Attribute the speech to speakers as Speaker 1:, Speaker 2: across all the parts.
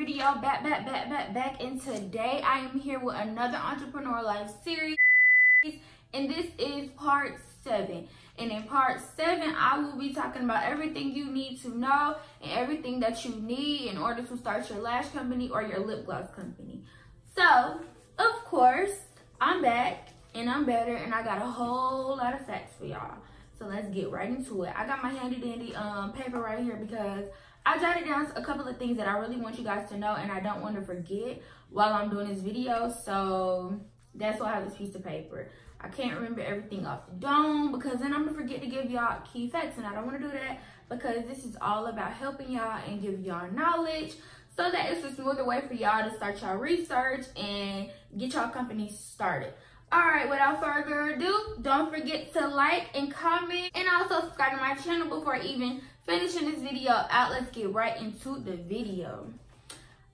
Speaker 1: video, back, and today I am here with another Entrepreneur Life series, and this is part 7. And in part 7, I will be talking about everything you need to know and everything that you need in order to start your lash company or your lip gloss company. So, of course, I'm back and I'm better, and I got a whole lot of facts for y'all. So let's get right into it. I got my handy dandy paper right here because I jotted down a couple of things that I really want you guys to know and I don't want to forget while I'm doing this video. So that's why I have this piece of paper. I can't remember everything off the dome because then I'm gonna forget to give y'all key facts, and I don't want to do that because this is all about helping y'all and giving y'all knowledge so that it's a smoother way for y'all to start y'all research and get y'all company started. All right, without further ado, don't forget to like and comment and also subscribe to my channel before even finishing this video out. Let's get right into the video.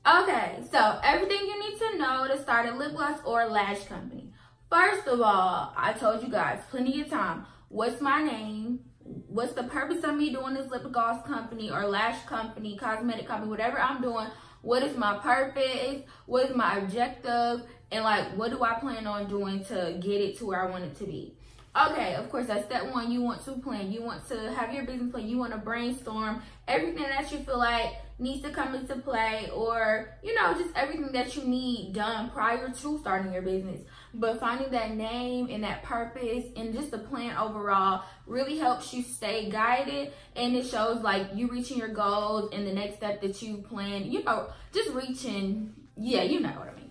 Speaker 1: Okay, so everything you need to know to start a lip gloss or lash company. First of all, I told you guys plenty of time. What's my name? What's the purpose of me doing this lip gloss company or lash company, cosmetic company, whatever I'm doing? What is my purpose? What is my objective? And like, what do I plan on doing to get it to where I want it to be? Okay, of course, that's step 1. You want to plan. You want to have your business plan. You want to brainstorm everything that you feel like needs to come into play, or, you know, just everything that you need done prior to starting your business. But finding that name and that purpose and just the plan overall really helps you stay guided, and it shows like you reaching your goals and the next step that you plan, you know, just reaching, yeah, you know what I mean.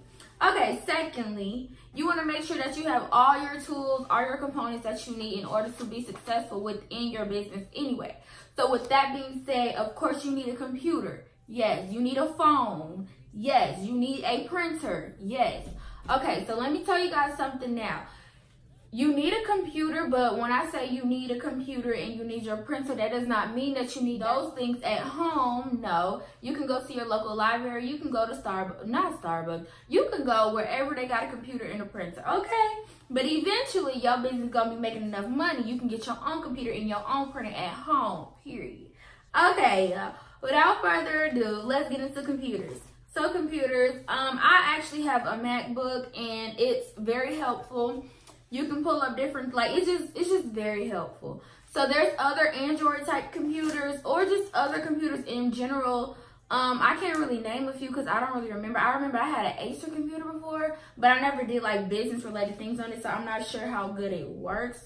Speaker 1: Okay, secondly, you want to make sure that you have all your tools, all your components that you need in order to be successful within your business anyway. So with that being said, of course you need a computer. Yes. You need a phone. Yes. You need a printer. Yes. Okay, so let me tell you guys something now. You need a computer, but when I say you need a computer and you need your printer, that does not mean that you need those things at home. No, you can go to your local library. You can go to Starbucks. You can go wherever they got a computer and a printer, okay? But eventually, your business is going to be making enough money. You can get your own computer and your own printer at home, period. Okay, without further ado, let's get into computers. So computers, I actually have a MacBook, and it's very helpful. You can pull up different, like, it's just very helpful. So there's other Android type computers or just other computers in general. I can't really name a few because I don't really remember. I remember I had an Acer computer before, but I never did like business related things on it, so I'm not sure how good it works.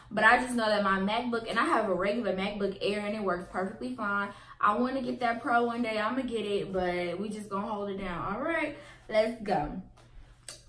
Speaker 1: But I just know that my MacBook, and I have a regular MacBook Air, and it works perfectly fine. I want to get that Pro one day. I'm going to get it, but we just going to hold it down. All right, let's go.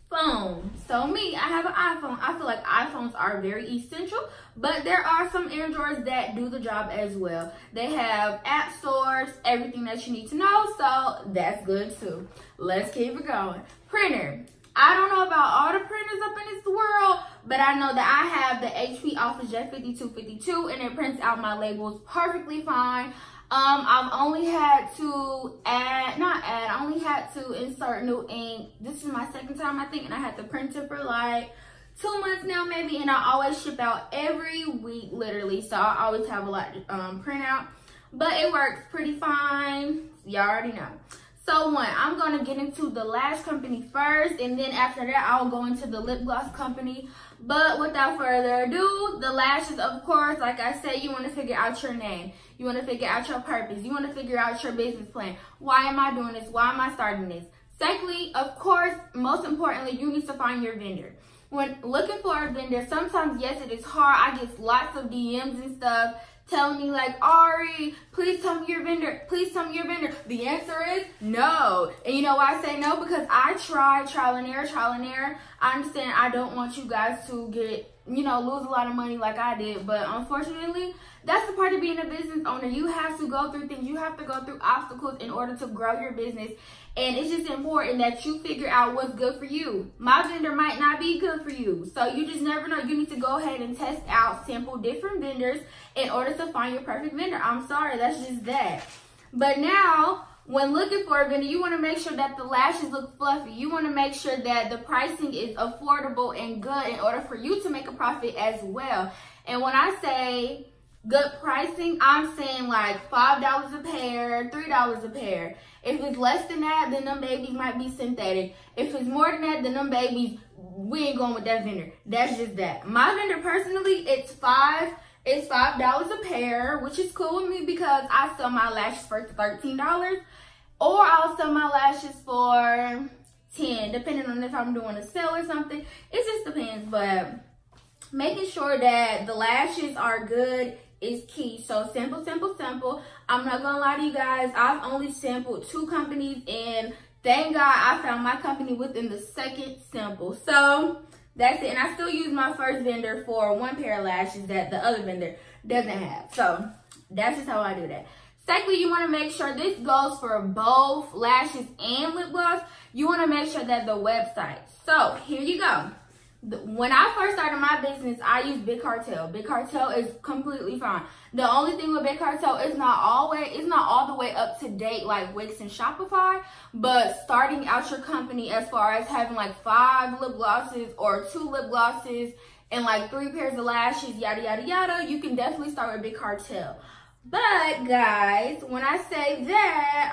Speaker 1: Phone. So me, I have an iPhone. I feel like iPhones are very essential, but there are some Androids that do the job as well. They have app stores, everything that you need to know, so that's good too. Let's keep it going. Printer. I don't know about all the printers up in this world, but I know that I have the HP Office Jet 5252, and it prints out my labels perfectly fine. I've only had to I only had to insert new ink. This is my 2nd time, I think, and I had the printer for like 2 months now maybe, and I always ship out every week literally, so I always have a lot to print out, but it works pretty fine. Y'all already know. So I'm going to get into the lash company first, and then after that I'll go into the lip gloss company. But without further ado, the lashes, of course, like I said, you want to figure out your name. You want to figure out your purpose. You want to figure out your business plan. Why am I doing this? Why am I starting this? Secondly, of course, most importantly, you need to find your vendor. When looking for a vendor, sometimes, yes, it is hard. I get lots of DMs and stuff telling me like, Ari, please tell me your vendor. Please tell me your vendor. The answer is no. And you know why I say no? Because I tried trial and error. I understand I don't want you guys to get, you know, lose a lot of money like I did. But unfortunately, that's the part of being a business owner. You have to go through things. You have to go through obstacles in order to grow your business. And it's just important that you figure out what's good for you. My vendor might not be good for you. So you just never know. You need to go ahead and test out, sample different vendors in order to find your perfect vendor. I'm sorry, that's just that. But now, when looking for a vendor, you want to make sure that the lashes look fluffy. You want to make sure that the pricing is affordable and good in order for you to make a profit as well. And when I say good pricing, I'm saying like $5 a pair, $3 a pair. If it's less than that, then them babies might be synthetic. If it's more than that, then them babies, we ain't going with that vendor. That's just that. My vendor personally, it's $5 a pair, which is cool with me because I sell my lashes for $13, or I'll sell my lashes for $10, depending on if I'm doing a sale or something. It just depends, but making sure that the lashes are good is key. So simple, simple, simple. I'm not gonna lie to you guys, I've only sampled 2 companies, and thank God I found my company within the second sample. So that's it. And I still use my first vendor for 1 pair of lashes that the other vendor doesn't have. So that's just how I do that. Secondly, you want to make sure, this goes for both lashes and lip gloss, you want to make sure that the website. So here you go. When I first started my business, I used Big Cartel. Big Cartel is completely fine. The only thing with Big Cartel is not all the way up to date like Wix and Shopify, but starting out your company as far as having like 5 lip glosses or 2 lip glosses and like 3 pairs of lashes, yada, yada, yada, you can definitely start with Big Cartel. But guys, when I say that,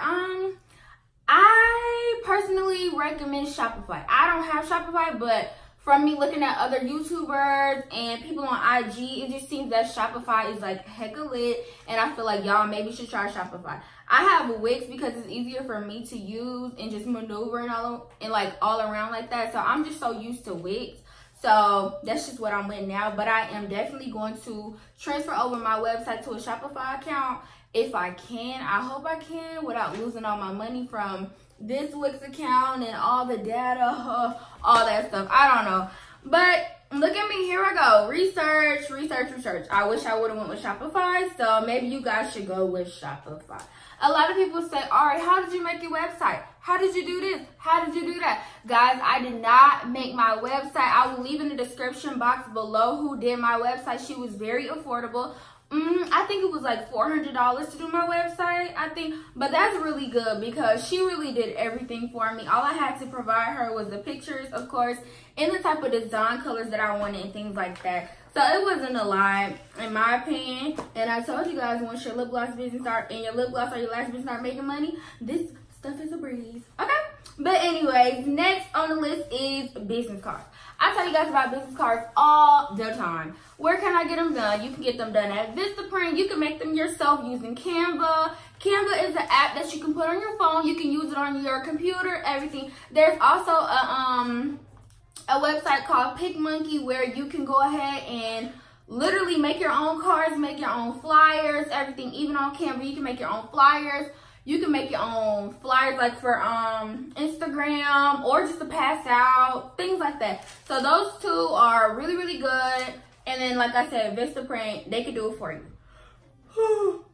Speaker 1: I personally recommend Shopify. I don't have Shopify, but from me looking at other YouTubers and people on IG, it just seems that Shopify is like hecka lit, and I feel like y'all maybe should try Shopify. I have Wix because it's easier for me to use and just maneuver and all around like that. So I'm just so used to Wix. So that's just what I'm with now. But I am definitely going to transfer over my website to a Shopify account if I can. I hope I can without losing all my money from this Wix account and all the data, all that stuff. I don't know. But look at me, here I go. Research, research, research. I wish I would have went with Shopify, so maybe you guys should go with Shopify. A lot of people say, Ari, how did you make your website? How did you do this? How did you do that? Guys, I did not make my website. I will leave in the description box below who did my website. She was very affordable. I think it was like $400 to do my website, I think. But that's really good because she really did everything for me. All I had to provide her was the pictures, of course, and the type of design colors that I wanted and things like that. So it wasn't a lot, in my opinion. And I told you guys, once your lip gloss business start and your lip gloss or your lash business start making money, this stuff is a breeze. Okay? But anyways, next on the list is business cards. I tell you guys about business cards all the time. Where can I get them done? You can get them done at Vistaprint. You can make them yourself using Canva. Canva is an app that you can put on your phone. You can use it on your computer, everything. There's also a website called PicMonkey where you can go ahead and literally make your own cards, make your own flyers, everything. Even on Canva, you can make your own flyers. You can make your own flyers like for Instagram or just to pass out, things like that. So those 2 are really, really good. And then, like I said, Vistaprint, they can do it for you.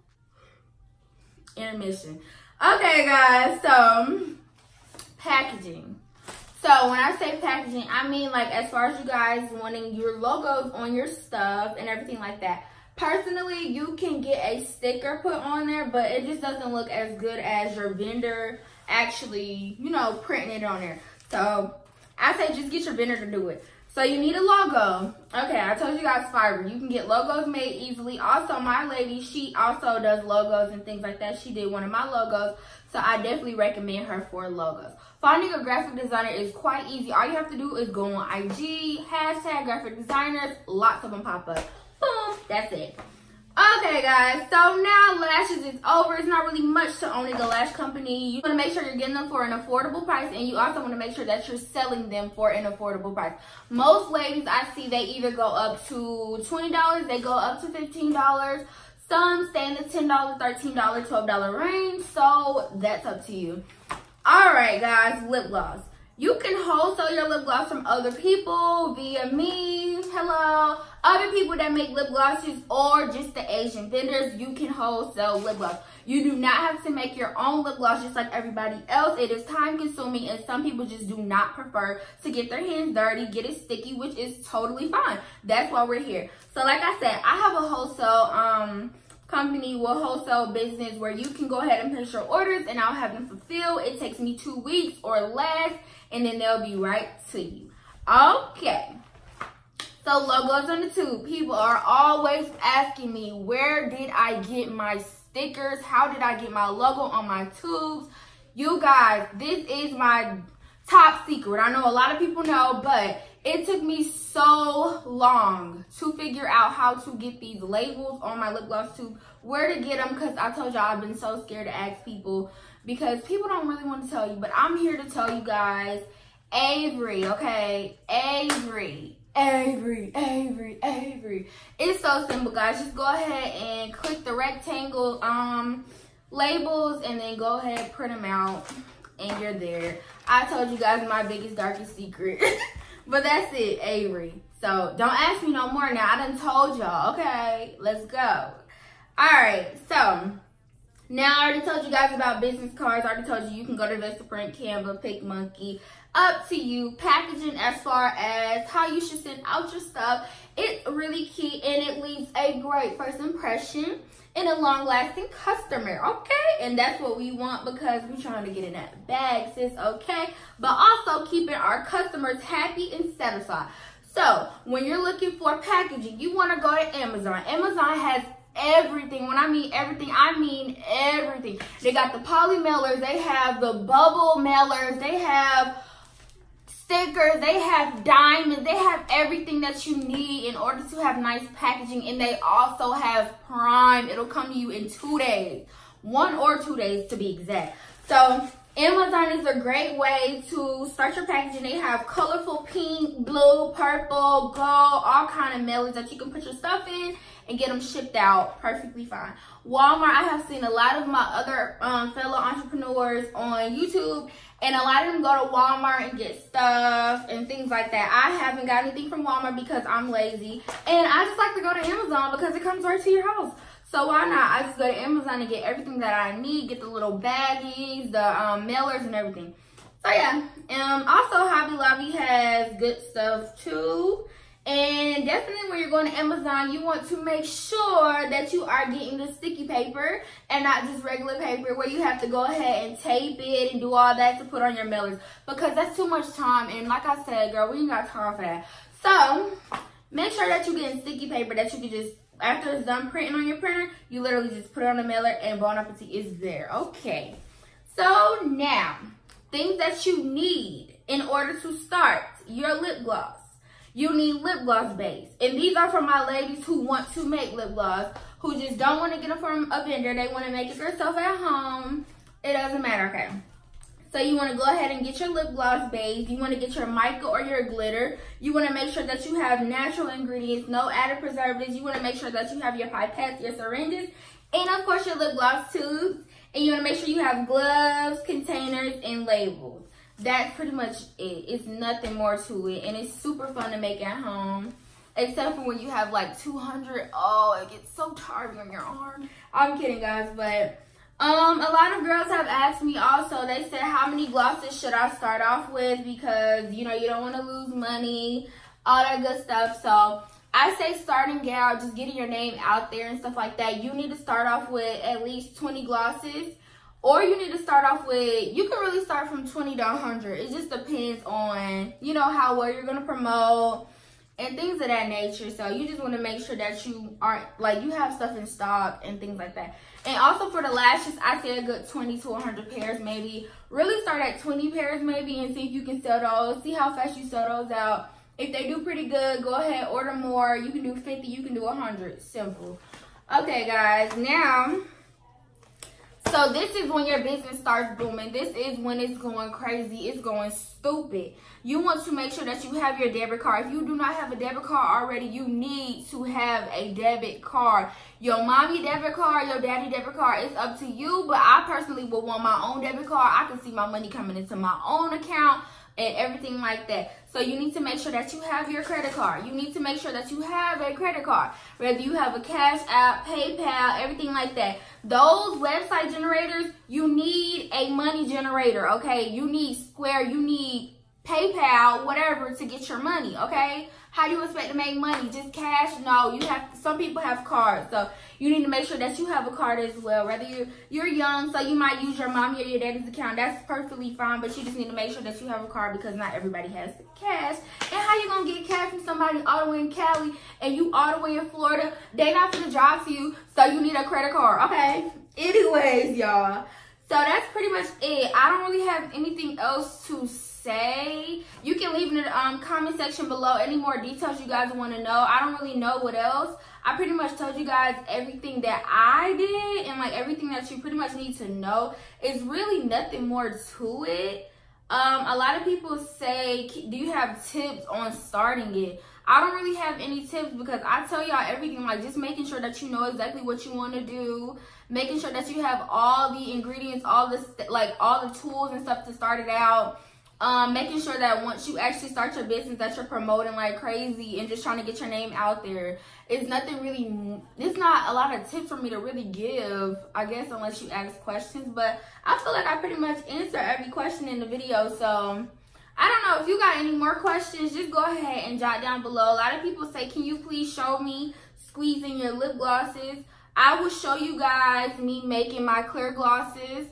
Speaker 1: Intermission. Okay, guys, so packaging. So when I say packaging, I mean like as far as you guys wanting your logos on your stuff and everything like that. Personally, you can get a sticker put on there, but it just doesn't look as good as your vendor actually, you know, printing it on there. So I say just get your vendor to do it. So you need a logo. Okay, I told you guys Fiverr. You can get logos made easily. Also, my lady, she also does logos and things like that. She did one of my logos. So I definitely recommend her for logos. Finding a graphic designer is quite easy. All you have to do is go on IG, hashtag graphic designers. Lots of them pop up. Boom, that's it. Okay, guys, so now lashes is over. It's not really much to owning a lash company. You want to make sure you're getting them for an affordable price, and you also want to make sure that you're selling them for an affordable price. Most ladies I see, they either go up to $20, they go up to $15. Some stay in the $10, $13, $12 range, so that's up to you. All right, guys, lip gloss. You can wholesale your lip gloss from other people via me, hello, other people that make lip glosses, or just the Asian vendors. You can wholesale lip gloss. You do not have to make your own lip gloss just like everybody else. It is time consuming, and some people just do not prefer to get their hands dirty, get it sticky, which is totally fine. That's why we're here. So like I said, I have a wholesale company with wholesale business where you can go ahead and place your orders and I'll have them fulfilled. It takes me 2 weeks or less, and then they'll be right to you. Okay. So So logos on the tube. People are always asking me, where did I get my stickers? How did I get my logo on my tubes? You guys, this is my top secret. I know a lot of people know, but it took me so long to figure out how to get these labels on my lip gloss tube, where to get them, because I told y'all I've been so scared to ask people because people don't really want to tell you, but I'm here to tell you guys. Avery, okay? Avery. It's so simple, guys. Just go ahead and click the rectangle labels and then go ahead, print them out, and you're there. I told you guys my biggest, darkest secret. But that's it, Avery. So don't ask me no more now. I done told y'all, okay? Let's go. All right, so now I already told you guys about business cards. I already told you can go to Vistaprint, Canva, PicMonkey. Up to you. Packaging, as far as how you should send out your stuff, it's really key, and it leaves a great first impression and a long-lasting customer, okay? And that's what we want, because we're trying to get in that bag, sis, okay? But also keeping our customers happy and satisfied. So when you're looking for packaging, you want to go to Amazon. Amazon has everything. When I mean everything, I mean everything. They got the poly mailers, they have the bubble mailers, they have stickers, they have diamonds, they have everything that you need in order to have nice packaging. And they also have Prime. It'll come to you in 2 days, 1 or 2 days to be exact. So Amazon is a great way to start your packaging. They have colorful pink, blue, purple, gold, all kind of mailers that you can put your stuff in and get them shipped out perfectly fine. Walmart, I have seen a lot of my other fellow entrepreneurs on YouTube, and a lot of them go to Walmart and get stuff and things like that. I haven't got anything from Walmart because I'm lazy, and I just like to go to Amazon because it comes right to your house. So why not? I just go to Amazon and get everything that I need, get the little baggies, the mailers and everything. So yeah, also Hobby Lobby has good stuff too. And definitely when you're going to Amazon, you want to make sure that you are getting the sticky paper and not just regular paper where you have to go ahead and tape it and do all that to put on your mailers, because that's too much time. And like I said, girl, we ain't got time for that. So make sure that you're getting sticky paper that you can just, after it's done printing on your printer, you literally just put it on the mailer and Bon Appetit is there. Okay. So now, things that you need in order to start your lip gloss. You need lip gloss base. And these are for my ladies who want to make lip gloss, who just don't want to get them from a vendor. They want to make it yourself at home. It doesn't matter, okay? So you want to go ahead and get your lip gloss base. You want to get your mica or your glitter. You want to make sure that you have natural ingredients, no added preservatives. You want to make sure that you have your pipettes, your syringes, and of course your lip gloss tubes. And you want to make sure you have gloves, containers, and labels. That's pretty much it. It's nothing more to it, and it's super fun to make at home, except for when you have like 200. Oh, it gets so tiring on your arm. I'm kidding, guys, but a lot of girls have asked me also. They said, how many glosses should I start off with, because you know you don't want to lose money, all that good stuff. So I say starting out, just getting your name out there and stuff like that, you need to start off with at least 20 glosses. Or you need to start off with, you can really start from 20 to 100. It just depends on, you know, how well you're going to promote and things of that nature. So you just want to make sure that you aren't, like, you have stuff in stock and things like that. And also for the lashes, I say a good 20 to 100 pairs maybe. Really start at 20 pairs maybe and see if you can sell those. See how fast you sell those out. If they do pretty good, go ahead, order more. You can do 50, you can do 100. Simple. Okay, guys, now, so this is when your business starts booming. This is when it's going crazy. It's going stupid. You want to make sure that you have your debit card. If you do not have a debit card already, you need to have a debit card. Your mommy debit card, your daddy debit card, it's up to you. But I personally would want my own debit card. I can see my money coming into my own account and everything like that. So you need to make sure that you have your credit card. You need to make sure that you have a credit card. Whether you have a Cash App, PayPal, everything like that. Those website generators, you need a money generator, okay? You need Square, you need PayPal, whatever, to get your money, okay? How do you expect to make money? Just cash? No, you have, some people have cards, so you need to make sure that you have a card as well. Whether you're young, so you might use your mommy or your daddy's account, that's perfectly fine, but you just need to make sure that you have a card because not everybody has the cash. And how you gonna get cash from somebody all the way in Cali and you all the way in Florida? They not gonna drive to you, so you need a credit card, okay? Anyways, y'all, so that's pretty much it. I don't really have anything else to say. You can leave in the comment section below any more details you guys want to know. I don't really know what else. I pretty much told you guys everything that I did and like everything that you pretty much need to know. It's really nothing more to it. A lot of people say, do you have tips on starting it? I don't really have any tips because I tell y'all everything, like just making sure that you know exactly what you want to do, making sure that you have all the ingredients, all the all the tools and stuff to start it out. Making sure that once you actually start your business that you're promoting like crazy and just trying to get your name out there. It's nothing really, it's not a lot of tips for me to really give, I guess, unless you ask questions. But I feel like I pretty much answer every question in the video. So I don't know if you got any more questions, just go ahead and jot down below. A lot of people say, can you please show me squeezing your lip glosses? I will show you guys me making my clear glosses.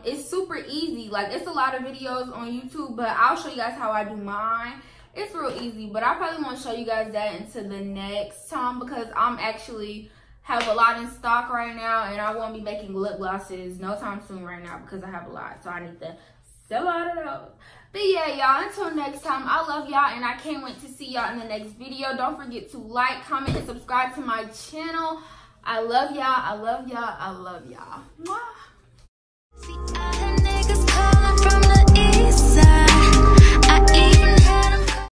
Speaker 1: It's super easy. Like, it's a lot of videos on YouTube, but I'll show you guys how I do mine. It's real easy, but I probably won't show you guys that until the next time because I'm actually have a lot in stock right now and I won't be making lip glosses no time soon right now because I have a lot, so I need to sell out of those. But yeah, y'all, until next time, I love y'all and I can't wait to see y'all in the next video. Don't forget to like, comment, and subscribe to my channel. I love y'all. I love y'all. I love y'all. Mwah.